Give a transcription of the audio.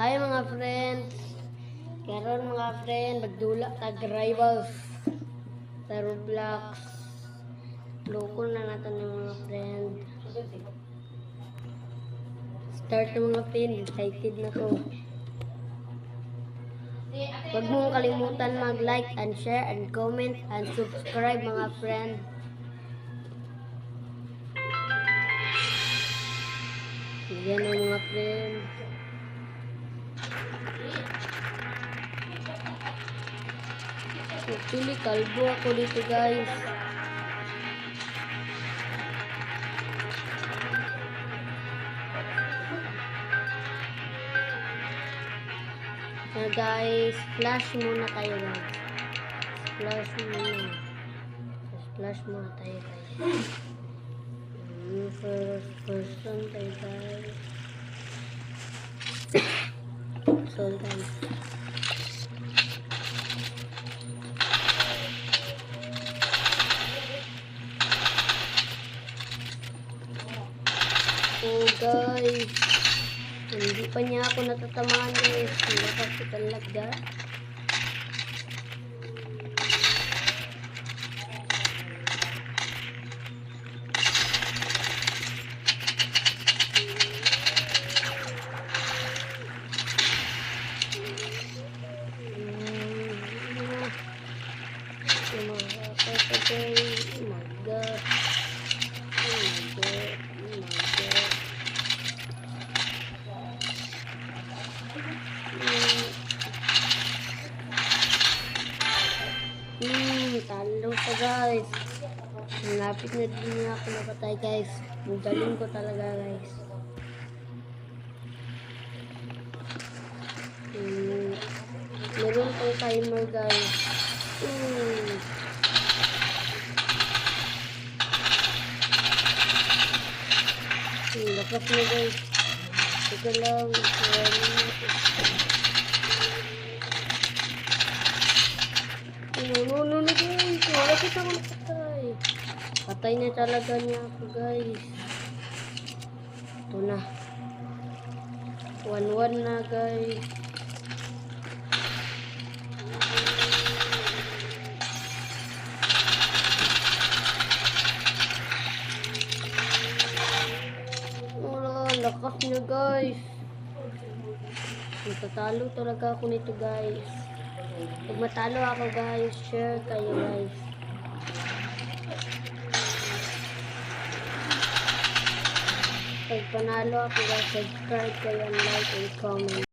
Hi mga friends. Karon mga friend, magdula tag rivals sa Roblox. Loko na natin yung mga friend. Start na mga friend, excited na ko. Huwag mong kalimutan mag-like and share and comment and subscribe mga friend. Yan ang mga friend. Actually, kalbo ako dito guys. So guys, flash muna tayo guys. Flash muna. Flash muna tayo guys. First person tayo guys. So guys. Oh guys, hindi pa niya ako natatamaan guys. Hindi pa ako talaga. Talo pa guys. Malapit na din niya ako napatay guys. Magaling ko talaga guys. Meron pang timer guys. Lakas na guys. Sige lang. No guys. Wala kita ko napatay. Patay na talaga niya ako guys. Ito na. 1-1 na guys. Lakas niya guys. Matatalo talaga ako nito guys. Pag matalo ako guys, share kayo guys. Pag panalo ako guys, subscribe kayo, like and comment.